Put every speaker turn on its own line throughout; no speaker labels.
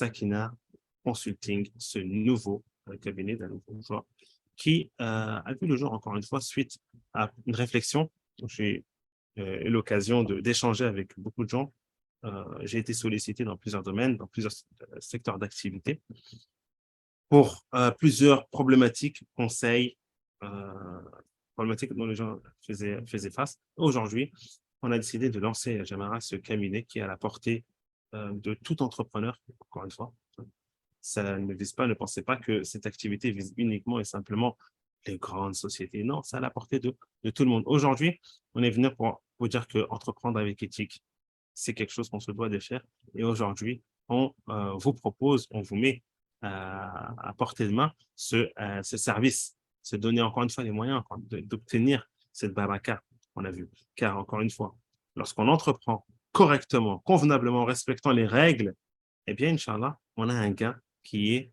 Sakina Consulting, ce nouveau cabinet d'un nouveau joueur qui a vu le jour, encore une fois, suite à une réflexion. J'ai eu l'occasion d'échanger avec beaucoup de gens. J'ai été sollicité dans plusieurs domaines, dans plusieurs secteurs d'activité pour plusieurs problématiques, conseils, problématiques dont les gens faisaient face. Aujourd'hui, on a décidé de lancer à Jamara ce cabinet qui est à la portée de tout entrepreneur, encore une fois. Ça ne vise pas, ne pensez pas que cette activité vise uniquement et simplement les grandes sociétés. Non, c'est à la portée de tout le monde. Aujourd'hui, on est venu pour vous dire que entreprendre avec éthique, c'est quelque chose qu'on se doit de faire. Et aujourd'hui, on vous propose, on vous met à portée de main ce service, se donner encore une fois les moyens d'obtenir cette baraka qu'on a vu. Car encore une fois, lorsqu'on entreprend correctement, convenablement, en respectant les règles, eh bien, Inch'Allah, on a un gain qui est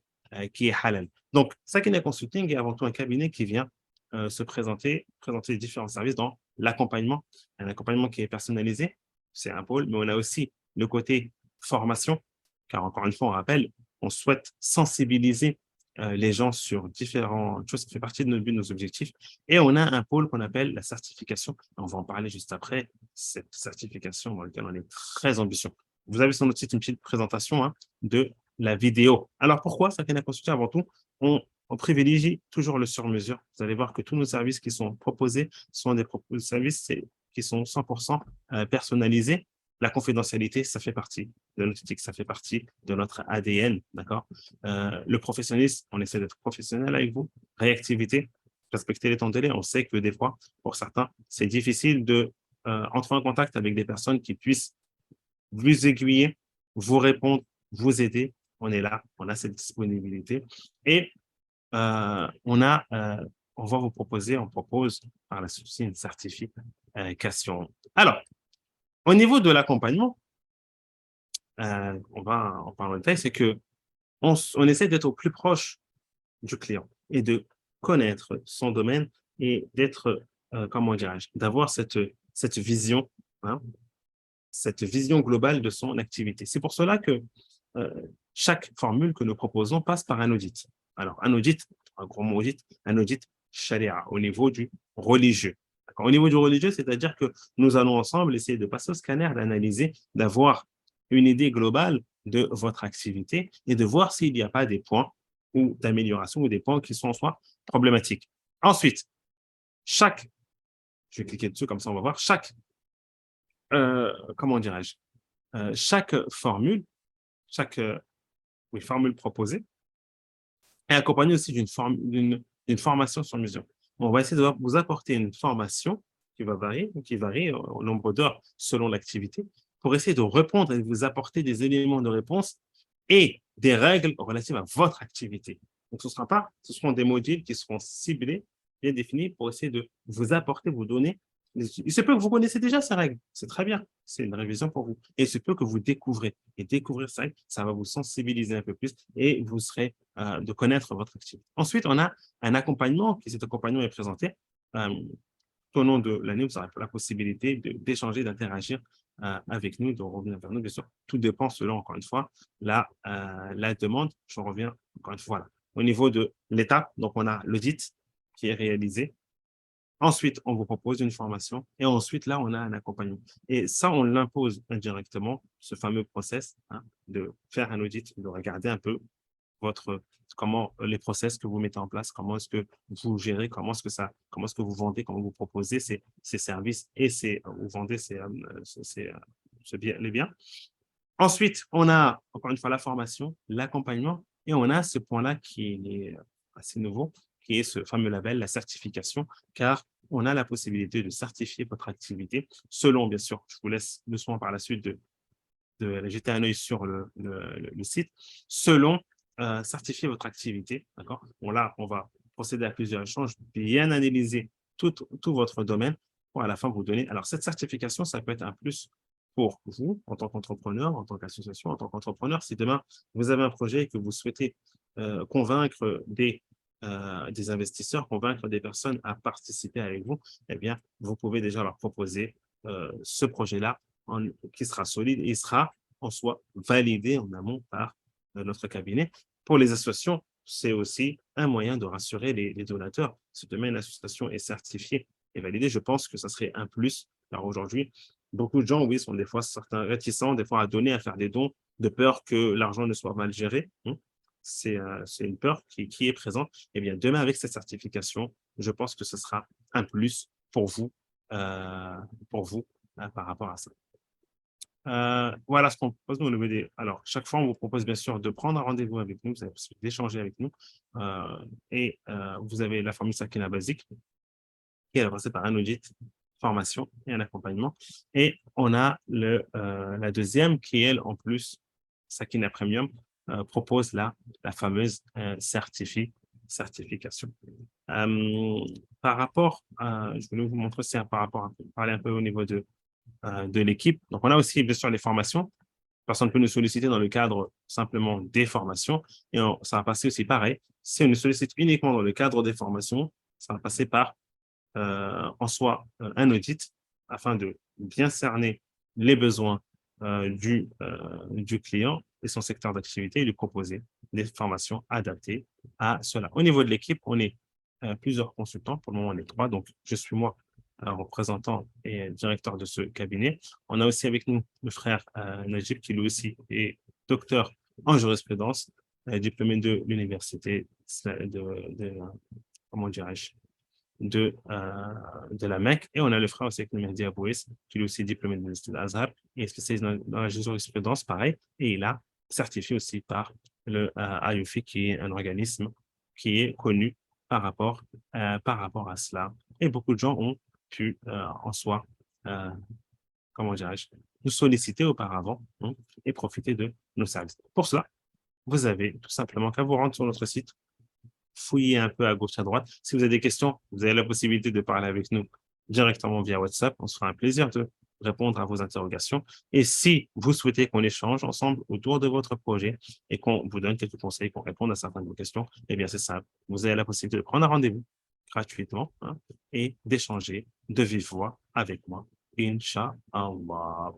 halal. Donc, Sakina Consulting est avant tout un cabinet qui vient se présenter différents services dans l'accompagnement, un accompagnement qui est personnalisé, c'est un pôle, mais on a aussi le côté formation, car encore une fois, on rappelle, on souhaite sensibiliser les gens sur différentes choses, ça fait partie de nos buts, de nos objectifs, et on a un pôle qu'on appelle la certification, on va en parler juste après, cette certification dans laquelle on est très ambitieux. Vous avez sur notre site une petite présentation de la vidéo. Alors pourquoi Sakina Consulting? Avant tout, on privilégie toujours le sur-mesure. Vous allez voir que tous nos services qui sont proposés sont des services qui sont 100% personnalisés. La confidentialité, ça fait partie de notre éthique, ça fait partie de notre ADN, d'accord? Le professionnalisme, on essaie d'être professionnel avec vous. Réactivité, respecter les temps de délai. On sait que des fois, pour certains, c'est difficile de entrer en contact avec des personnes qui puissent vous aiguiller, vous répondre, vous aider. On est là, on a cette disponibilité. Et on va vous proposer, on propose par la suite une certification. Alors, au niveau de l'accompagnement, on va en parler en détail, c'est que on essaie d'être au plus proche du client et de connaître son domaine et d'être, comment dirais-je, d'avoir cette vision, hein, cette vision globale de son activité. C'est pour cela que chaque formule que nous proposons passe par un audit. Alors, un audit, un gros mot audit, un audit sharia au niveau du religieux. Au niveau du religieux, c'est-à-dire que nous allons ensemble essayer de passer au scanner, d'analyser, d'avoir une idée globale de votre activité et de voir s'il n'y a pas des points ou d'amélioration ou des points qui sont en soi problématiques. Ensuite, je vais cliquer dessus comme ça on va voir, comment dirais-je, chaque formule, chaque formule proposée est accompagnée aussi d'une formation sur mesure. On va essayer de vous apporter une formation qui varie au nombre d'heures selon l'activité, pour essayer de répondre et de vous apporter des éléments de réponse et des règles relatives à votre activité. Donc, ce seront des modules qui seront ciblés, bien définis, pour essayer de vous apporter, vous donner. Il se peut que vous connaissez déjà ces règles, c'est très bien, c'est une révision pour vous. Et il se peut que vous découvrez. Et découvrir ça, ça va vous sensibiliser un peu plus et vous serez de connaître votre activité. Ensuite, on a un accompagnement, cet accompagnement est présenté. Tout au long de l'année, vous aurez la possibilité d'échanger, d'interagir avec nous, de revenir vers nous. Bien sûr, tout dépend selon, encore une fois, la demande. Je reviens, encore une fois, là. Au niveau de l'étape, donc on a l'audit qui est réalisé. Ensuite, on vous propose une formation et ensuite, là, on a un accompagnement. Et ça, on l'impose indirectement, ce fameux process de faire un audit, de regarder un peu comment les process que vous mettez en place, comment est-ce que vous gérez, comment est-ce que vous vendez, comment vous proposez ces services et vous vendez les biens. Ensuite, on a encore une fois la formation, l'accompagnement et on a ce point-là qui est assez nouveau, qui est ce fameux label, la certification, car on a la possibilité de certifier votre activité selon, bien sûr, je vous laisse le soin par la suite de jeter un œil sur le site, selon certifier votre activité. D'accord? Bon, là, on va procéder à plusieurs échanges, bien analyser tout votre domaine pour à la fin vous donner. Alors, cette certification, ça peut être un plus pour vous en tant qu'entrepreneur, en tant qu'association, en tant qu'entrepreneur. Si demain, vous avez un projet et que vous souhaitez convaincre des investisseurs, convaincre des personnes à participer avec vous, eh bien, vous pouvez déjà leur proposer ce projet-là qui sera solide et sera en soi validé en amont par notre cabinet. Pour les associations, c'est aussi un moyen de rassurer les donateurs. Si demain une association est certifiée et validée, je pense que ça serait un plus. Alors aujourd'hui, beaucoup de gens, oui, sont des fois certains réticents, des fois à donner, à faire des dons, de peur que l'argent ne soit mal géré. C'est une peur qui est présente. Eh bien, demain, avec cette certification, je pense que ce sera un plus euh, pour vous par rapport à ça. Voilà ce qu'on propose. Nous, alors, chaque fois, on vous propose bien sûr de prendre un rendez-vous avec nous. Vous avez la possibilité d'échanger avec nous. Vous avez la formule Sakina basique qui est passée par un audit, formation et un accompagnement. Et on a la deuxième qui, elle, en plus, Sakina Premium, propose la fameuse certification. Euh, Par rapport, je voulais vous montrer aussi par rapport à parler un peu au niveau de l'équipe. Donc, on a aussi, bien sûr, les formations. Personne peut nous solliciter dans le cadre simplement des formations. Et ça va passer aussi pareil. Si on nous sollicite uniquement dans le cadre des formations, ça va passer par, en soi, un audit afin de bien cerner les besoins du client et son secteur d'activité et lui proposer des formations adaptées à cela. Au niveau de l'équipe, on est plusieurs consultants. Pour le moment, on est 3. Donc, je suis moi, représentant et directeur de ce cabinet. On a aussi avec nous le frère Najib, qui lui aussi est docteur en jurisprudence, diplômé de l'université comment dirais-je, de la Mecque. Et on a le frère aussi avec nous, Mehdi Abouis, qui est aussi diplômé de l'Université d'Azhar et est spécialisé dans la jurisprudence, pareil. Et il a certifié aussi par le IOFI, qui est un organisme qui est connu par rapport à cela. Et beaucoup de gens ont pu, en soi, comment dirais-je, nous solliciter auparavant et profiter de nos services. Pour cela, vous avez tout simplement qu'à vous rendre sur notre site, fouiller un peu à gauche, à droite. Si vous avez des questions, vous avez la possibilité de parler avec nous directement via WhatsApp. On se fera un plaisir de répondre à vos interrogations. Et si vous souhaitez qu'on échange ensemble autour de votre projet et qu'on vous donne quelques conseils pour répondre à certaines de vos questions, eh bien, c'est simple. Vous avez la possibilité de prendre un rendez-vous gratuitement et d'échanger de vive voix avec moi. Inch'Allah.